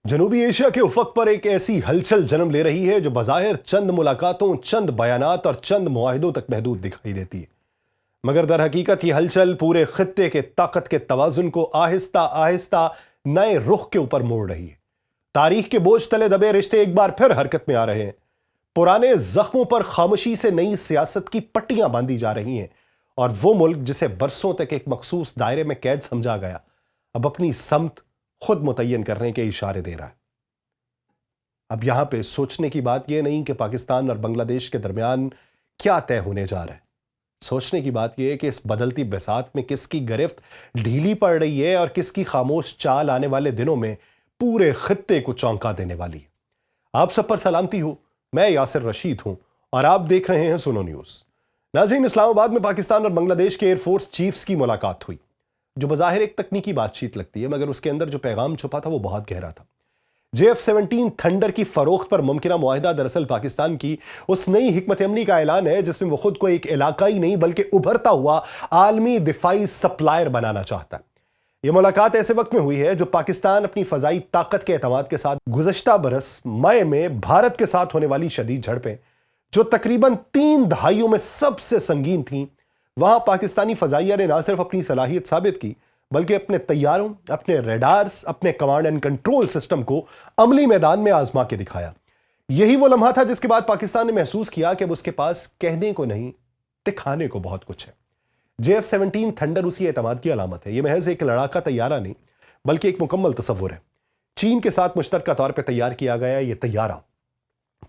जनूबी एशिया के उफक पर एक ऐसी हलचल जन्म ले रही है जो बज़ाहिर चंद मुलाकातों, चंद बयानात और चंद मुआहिदों तक महदूद दिखाई देती है, मगर दर हकीकत ये हलचल पूरे खित्ते के ताकत के तवाजुन को आहिस्ता आहिस्ता नए रुख के ऊपर मोड़ रही है। तारीख के बोझ तले दबे रिश्ते एक बार फिर हरकत में आ रहे हैं। पुराने जख्मों पर खामोशी से नई सियासत की पट्टियां बांधी जा रही हैं और वो मुल्क जिसे बरसों तक एक मखसूस दायरे में कैद समझा गया, अब अपनी समत खुद मुतय्यन करने के इशारे दे रहा है। अब यहां पे सोचने की बात यह नहीं कि पाकिस्तान और बांग्लादेश के दरमियान क्या तय होने जा रहा है। सोचने की बात यह है कि इस बदलती बिसात में किसकी गिरफ्त ढीली पड़ रही है और किसकी खामोश चाल आने वाले दिनों में पूरे खित्ते को चौंका देने वाली है। आप सब पर सलामती हो, मैं यासिर रशीद हूं और आप देख रहे हैं सुनो न्यूज। नाज़रीन, इस्लामाबाद में पाकिस्तान और बांग्लादेश के एयरफोर्स चीफ्स की मुलाकात हुई, जो बज़ाहिर एक तकनीकी बातचीत लगती है, मगर उसके अंदर जो पैगाम छुपा था वो बहुत गहरा था। JF-17 थंडर की फरोख्त पर मुमकिना मुआहिदा दरअसल पाकिस्तान की उस नई हिकमत अमली का ऐलान है जिसमें वो खुद को एक इलाकाई नहीं बल्कि उभरता हुआ आलमी दिफाई सप्लायर बनाना चाहता है। यह मुलाकात ऐसे वक्त में हुई है जब पाकिस्तान अपनी फजाई ताकत के एतमाद के साथ गुज़श्ता बरस मई में भारत के साथ होने वाली शदीद झड़पें, जो तकरीबन 3 दहाइयों में सबसे संगीन थीं, वहां पाकिस्तानी फजाइया ने ना सिर्फ अपनी सलाहियत साबित की बल्कि अपने तैयारों, अपने रेडार्स, अपने कमांड एंड कंट्रोल सिस्टम को अमली मैदान में आजमा के दिखाया। यही वो लम्हा था जिसके बाद पाकिस्तान ने महसूस किया कि अब उसके पास कहने को नहीं, दिखाने को बहुत कुछ है। JF-17 थंडर उसी एतमाद की अलामत है। यह महज एक लड़ाका तैयारा नहीं बल्कि एक मुकम्मल तस्वुर है। चीन के साथ मुश्तरका तौर पर तैयार किया गया यह तैयारा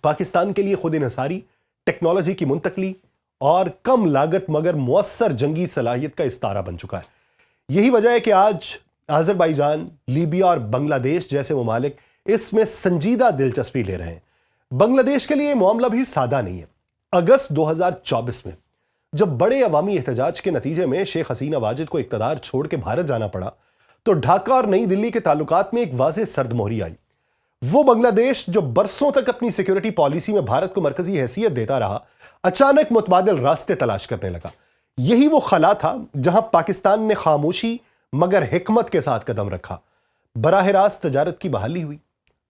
पाकिस्तान के लिए खुद इन्हिसारी, टेक्नोलॉजी की मुंतकली और कम लागत मगर मुअस्सर जंगी सलाहियत का इस्तारा बन चुका है। यही वजह है कि आज अजरबैजान, लीबिया और बांग्लादेश जैसे ममालिक इसमें संजीदा दिलचस्पी ले रहे हैं। बांग्लादेश के लिए मामला भी सादा नहीं है। अगस्त 2024 में जब बड़े अवामी एहतजाज के नतीजे में शेख हसीना वाजिद को इक़्तिदार छोड़ के भारत जाना पड़ा, तो ढाका और नई दिल्ली के ताल्लुकात में एक वाज़ेह सर्दमोहरी आई। वो बांग्लादेश जो बरसों तक अपनी सिक्योरिटी पॉलिसी में भारत को मरकजी हैसियत देता रहा, अचानक मुतबादिल रास्ते तलाश करने लगा। यही वो खला था जहां पाकिस्तान ने खामोशी मगर हिकमत के साथ कदम रखा। बराह रास्त तजारत की बहाली हुई,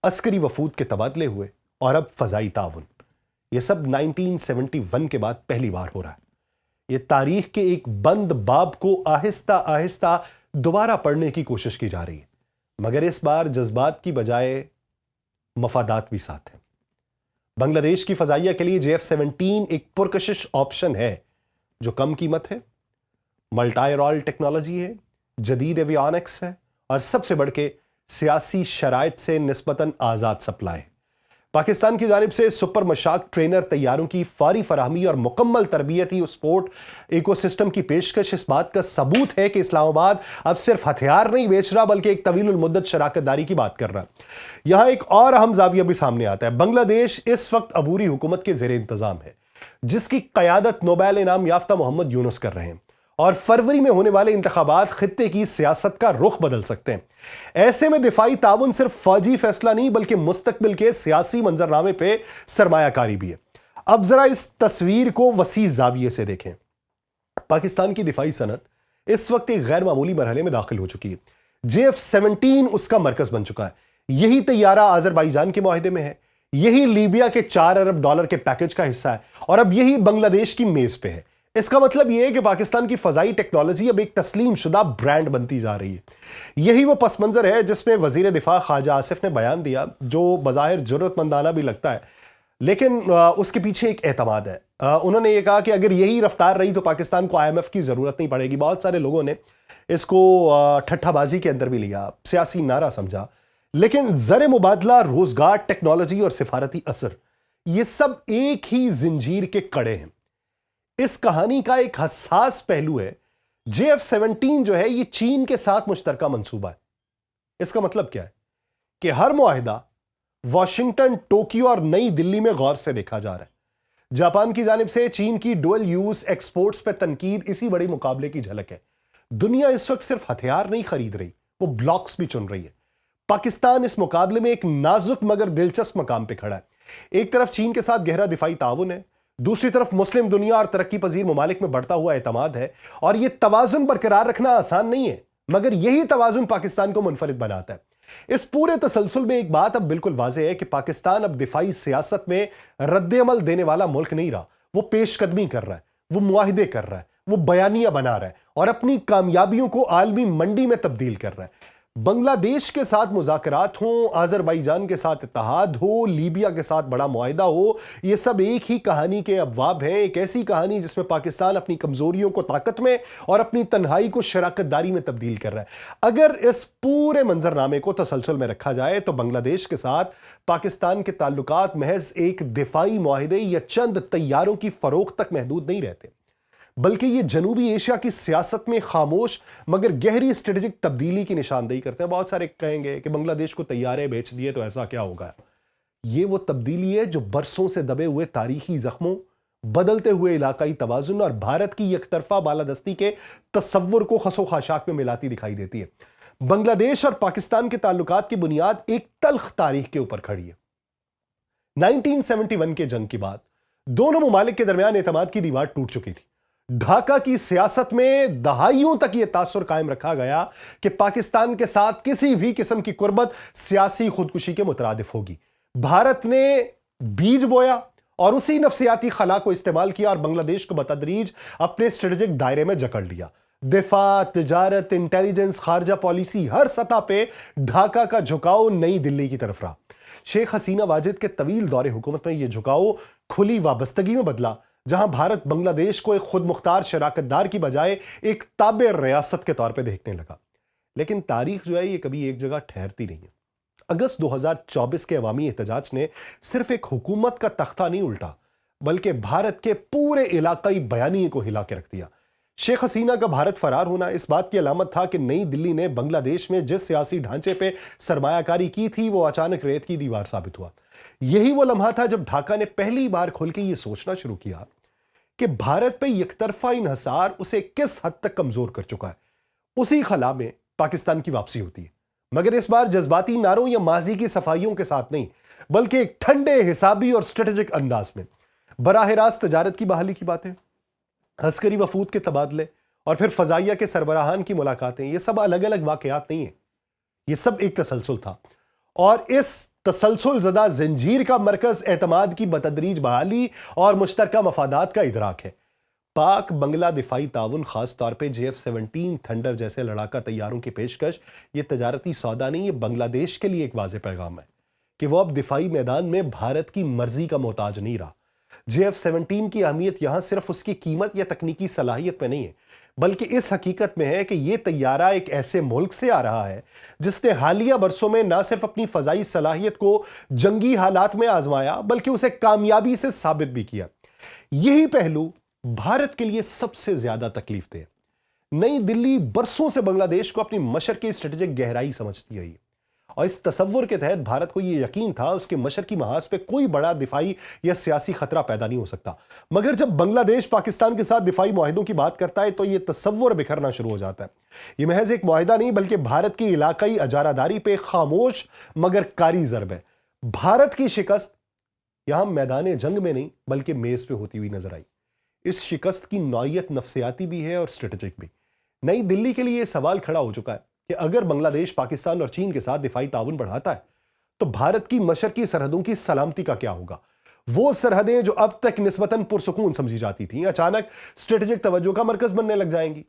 अस्करी वफूद के तबादले हुए और अब फजाई ताउन। यह सब 1971 के बाद पहली बार हो रहा है। यह तारीख के एक बंद बाब को आहिस्ता आहिस्ता दोबारा पढ़ने की कोशिश की जा रही है, मगर इस बार जज्बात की बजाय मफादात भी साथ हैं। बांग्लादेश की फजाइया के लिए JF-17 एक पुरकशिश ऑप्शन है जो कम कीमत है, मल्टी रोल टेक्नोलॉजी है, जदीद एवियोनिक्स है और सबसे बढ़ के सियासी शराइत से निस्बतन आज़ाद सप्लाई। पाकिस्तान की जानिब से सुपर मशाक ट्रेनर तैयारों की फौरी फराहमी और मुकम्मल तरबियती स्पोर्ट इकोसिस्टम की पेशकश इस बात का सबूत है कि इस्लामाबाद अब सिर्फ हथियार नहीं बेच रहा बल्कि एक तवील मुद्दत शराकतदारी की बात कर रहा है। यहां एक और अहम जाविया भी सामने आता है। बांग्लादेश इस वक्त अबूरी हुकूमत के ज़ेरे इंतजाम है जिसकी क़यादत नोबेल इनाम याफ्ता मोहम्मद यूनुस कर रहे हैं और फरवरी में होने वाले इंतखाबात खित्ते की सियासत का रुख बदल सकते हैं। ऐसे में दिफाई ताउन सिर्फ फौजी फैसला नहीं बल्कि मुस्तकबिल के सियासी मंजरनामे पे सरमायाकारी भी है। अब जरा इस तस्वीर को वसी जाविये से देखें। पाकिस्तान की दिफाई सनत इस वक्त एक गैर मामूली मरहले में दाखिल हो चुकी है। JF-17 उसका मरकज बन चुका है। यही तैयारा अजरबैजान के मुआहिदे में है, यही लीबिया के $4 अरब के पैकेज का हिस्सा है और अब यही बांग्लादेश की मेज पे है। इसका मतलब यह है कि पाकिस्तान की फजाई टेक्नोलॉजी अब एक तस्लीम शुदा ब्रांड बनती जा रही है। यही वो पस मंजर है जिसमें वजीर दिफा ख्वाजा आसिफ ने बयान दिया, जो बज़ाहिर जरूरतमंदाना भी लगता है, लेकिन उसके पीछे एक एतमाद है। उन्होंने ये कहा कि अगर यही रफ्तार रही तो पाकिस्तान को IMF की जरूरत नहीं पड़ेगी। बहुत सारे लोगों ने इसको ठट्ठाबाजी के अंदर भी लिया, सियासी नारा समझा, लेकिन ज़र मुबादला, रोजगार, टेक्नोलॉजी और सिफारती असर, ये सब एक ही जिंजीर के कड़े हैं। इस कहानी का एक हसास पहलू है, JF-17 जो है ये चीन के साथ मुश्तरका मंसूबा है। इसका मतलब क्या है कि हर मुआहिदा वॉशिंगटन, टोक्यो और नई दिल्ली में गौर से देखा जा रहा है। जापान की जानिब से चीन की डुअल यूज एक्सपोर्ट्स पर तनकीद इसी बड़े मुकाबले की झलक है। दुनिया इस वक्त सिर्फ हथियार नहीं खरीद रही, वो ब्लॉक्स भी चुन रही है। पाकिस्तान इस मुकाबले में एक नाजुक मगर दिलचस्प मकाम पे खड़ा है। एक तरफ चीन के साथ गहरा दिफाई ताउन है, दूसरी तरफ मुस्लिम दुनिया और तरक्की पजीर ममालिक में बढ़ता हुआ एतमाद है। और यह तवाजुन बरकरार रखना आसान नहीं है, मगर यही तवाजुन पाकिस्तान को मुनफरिद बनाता है। اس پورے تسلسل میں ایک بات اب بالکل واضح ہے کہ پاکستان اب دفاعی سیاست میں رد عمل دینے والا ملک نہیں رہا. وہ پیش قدمی کر رہا ہے، وہ معاہدے کر رہا ہے، وہ بیانیہ بنا رہا ہے اور اپنی کامیابیوں کو عالمی منڈی میں تبدیل کر رہا ہے. بنگلہ دیش کے ساتھ مذاکرات ہوں، آذربائیجان کے ساتھ اتحاد ہو، لیبیا کے ساتھ بڑا معاہدہ ہو، یہ سب ایک ہی کہانی کے ابواب ہیں. ایک ایسی کہانی جس میں پاکستان اپنی کمزوریوں کو طاقت میں اور اپنی تنہائی کو شراکت داری میں تبدیل کر رہا ہے. اگر اس پورے منظرنامے کو تسلسل میں رکھا جائے تو بنگلہ دیش کے ساتھ پاکستان کے تعلقات محض ایک دفاعی معاہدے یا چند طیاروں کی فروخت تک محدود نہیں رہتے، بلکہ یہ جنوبی ایشیا کی سیاست میں خاموش مگر گہری اسٹریٹجک تبدیلی کی نشاندہی کرتے ہیں. بہت سارے کہیں گے کہ بنگلہ دیش کو طیارے بیچ دیے تو ایسا کیا ہوگا. یہ وہ تبدیلی ہے جو برسوں سے دبے ہوئے تاریخی زخموں، بدلتے ہوئے علاقائی توازن اور بھارت کی یک طرفہ بالادستی کے تصور کو خس و خاشاک میں ملاتی دکھائی دیتی ہے. بنگلہ دیش اور پاکستان کے تعلقات کی بنیاد ایک تلخ تاریخ کے اوپر کھڑی ہے. 1971 کے جنگ کے بعد دونوں ممالک کے درمیان اعتماد کی دیوار ٹوٹ چکی تھی. ڈھاکہ کی سیاست میں دہائیوں تک یہ تاثر قائم رکھا گیا کہ پاکستان کے ساتھ کسی بھی قسم کی قربت سیاسی خودکشی کے مترادف ہوگی. بھارت نے بیج بویا اور اسی نفسیاتی خلا کو استعمال کیا اور بنگلہ دیش کو بتدریج اپنے اسٹریٹجک دائرے میں جکڑ لیا. دفاع، تجارت، انٹیلیجنس، خارجہ پالیسی، ہر سطح پہ ڈھاکہ کا جھکاؤ نئی دلی کی طرف رہا. شیخ حسینہ واجد کے طویل دور حکومت میں یہ جھکاؤ کھلی وابستگی میں بدلا، جہاں بھارت بنگلہ دیش کو ایک خود مختار شراکت دار کی بجائے ایک تابع ریاست کے طور پہ دیکھنے لگا. لیکن تاریخ جو ہے یہ کبھی ایک جگہ ٹھہرتی نہیں ہے. اگست 2024 کے عوامی احتجاج نے صرف ایک حکومت کا تختہ نہیں الٹا بلکہ بھارت کے پورے علاقائی بیانیے کو ہلا کے رکھ دیا. شیخ حسینہ کا بھارت فرار ہونا اس بات کی علامت تھا کہ نئی دلی نے بنگلہ دیش میں جس سیاسی ڈھانچے پہ سرمایہ کاری کی تھی وہ اچانک ریت کی دیوار ثابت ہوا. یہی وہ لمحہ تھا جب ڈھاکہ نے پہلی بار کھل کے یہ سوچنا شروع کیا کہ بھارت پہ یک طرفہ انحصار اسے کس حد تک کمزور کر چکا ہے. اسی خلا میں پاکستان کی واپسی ہوتی ہے، مگر اس بار جذباتی نعروں یا ماضی کی صفائیوں کے ساتھ نہیں بلکہ ایک ٹھنڈے، حسابی اور اسٹریٹجک انداز میں. براہ راست تجارت کی بحالی کی باتیں، عسکری وفود کے تبادلے اور پھر فضائیہ کے سربراہان کی ملاقاتیں، یہ سب الگ الگ واقعات نہیں ہیں، یہ سب ایک تسلسل تھا. اور اس تسلسل زدہ زنجیر کا مرکز اعتماد کی بتدریج بحالی اور مشترکہ مفادات کا ادراک ہے. پاک بنگلہ دفاعی تعاون، خاص طور پہ JF-17 تھنڈر جیسے لڑاکا طیاروں کی پیشکش، یہ تجارتی سودا نہیں، یہ بنگلہ دیش کے لیے ایک واضح پیغام ہے کہ وہ اب دفاعی میدان میں بھارت کی مرضی کا محتاج نہیں رہا. JF-17 کی اہمیت یہاں صرف اس کی قیمت یا تکنیکی صلاحیت میں نہیں ہے بلکہ اس حقیقت میں ہے کہ یہ طیارہ ایک ایسے ملک سے آ رہا ہے جس نے حالیہ برسوں میں نہ صرف اپنی فضائی صلاحیت کو جنگی حالات میں آزمایا بلکہ اسے کامیابی سے ثابت بھی کیا. یہی پہلو بھارت کے لیے سب سے زیادہ تکلیف دہ. نئی دلی برسوں سے بنگلہ دیش کو اپنی مشرقی اسٹریٹجک گہرائی سمجھتی رہی اور اس تصور کے تحت بھارت کو یہ یقین تھا اس کے مشرقی محاذ پہ کوئی بڑا دفاعی یا سیاسی خطرہ پیدا نہیں ہو سکتا. مگر جب بنگلہ دیش پاکستان کے ساتھ دفاعی معاہدوں کی بات کرتا ہے تو یہ تصور بکھرنا شروع ہو جاتا ہے. یہ محض ایک معاہدہ نہیں بلکہ بھارت کی علاقائی اجارہ داری پہ خاموش مگر کاری ضرب ہے. بھارت کی شکست یہاں میدان جنگ میں نہیں بلکہ میز پہ ہوتی ہوئی نظر آئی. اس شکست کی نوعیت نفسیاتی بھی ہے اور اسٹریٹجک بھی. نئی دلی کے لیے یہ سوال کھڑا ہو چکا ہے کہ اگر بنگلہ دیش پاکستان اور چین کے ساتھ دفاعی تعاون بڑھاتا ہے تو بھارت کی مشرقی سرحدوں کی سلامتی کا کیا ہوگا. وہ سرحدیں جو اب تک نسبتاً پرسکون سمجھی جاتی تھیں اچانک اسٹریٹجک توجہ کا مرکز بننے لگ جائیں گی.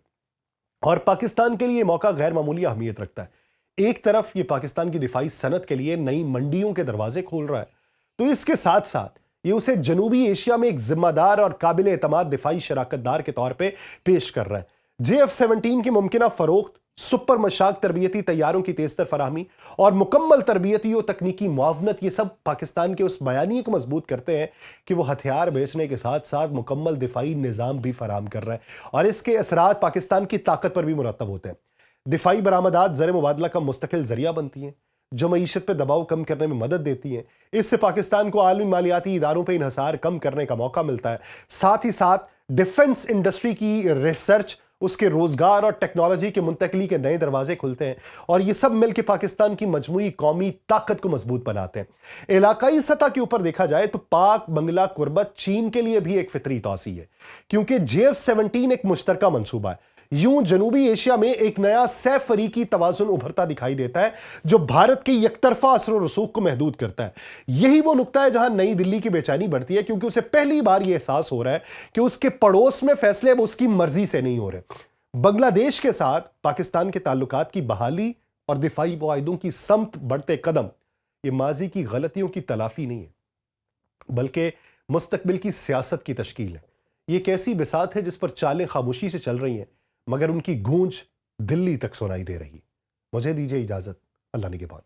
اور پاکستان کے لیے موقع غیر معمولی اہمیت رکھتا ہے. ایک طرف یہ پاکستان کی دفاعی صنعت کے لیے نئی منڈیوں کے دروازے کھول رہا ہے تو اس کے ساتھ ساتھ یہ اسے جنوبی ایشیا میں ایک ذمہ دار اور قابل اعتماد دفاعی شراکت دار کے طور پہ پیش کر رہا ہے. JF-17 کی ممکنہ فروخت، سپر مشاق تربیتی طیاروں کی تیزتر فراہمی اور مکمل تربیتی و تکنیکی معاونت، یہ سب پاکستان کے اس بیانیے کو مضبوط کرتے ہیں کہ وہ ہتھیار بیچنے کے ساتھ ساتھ مکمل دفاعی نظام بھی فراہم کر رہا ہے اور اس کے اثرات پاکستان کی طاقت پر بھی مرتب ہوتے ہیں. دفاعی برآمدات زر مبادلہ کا مستقل ذریعہ بنتی ہیں جو معیشت پہ دباؤ کم کرنے میں مدد دیتی ہیں. اس سے پاکستان کو عالمی مالیاتی اداروں پہ انحصار کم کرنے کا موقع ملتا ہے. ساتھ ہی ساتھ ڈیفنس انڈسٹری کی ریسرچ، اس کے روزگار اور ٹیکنالوجی کے منتقلی کے نئے دروازے کھلتے ہیں اور یہ سب مل کے پاکستان کی مجموعی قومی طاقت کو مضبوط بناتے ہیں. علاقائی سطح کے اوپر دیکھا جائے تو پاک بنگلہ قربت چین کے لیے بھی ایک فطری توسیع ہے کیونکہ JF-17 ایک مشترکہ منصوبہ ہے. यूं जनूबी एशिया में एक नया सह फरीकी तवाजुन उभरता दिखाई देता है जो भारत के यकतरफा असर और रसूख को महदूद करता है। यही वो नुक्ता है जहां नई दिल्ली की बेचैनी बढ़ती है, क्योंकि उसे पहली बार यह एहसास हो रहा है कि उसके पड़ोस में फैसले अब उसकी मर्जी से नहीं हो रहे। बांग्लादेश के साथ पाकिस्तान के ताल्लुकात की बहाली और दिफाई मुआहिदों की समत बढ़ते कदम ये माजी की गलतियों की तलाफी नहीं है, बल्कि मुस्तकबिल की सियासत की तश्कील है। ये एक ऐसी बिसात है जिस पर चालें खामोशी से चल रही हैं, मगर उनकी गूंज दिल्ली तक सुनाई दे रही है। मुझे दीजिए इजाजत। अल्लाह निगहबान।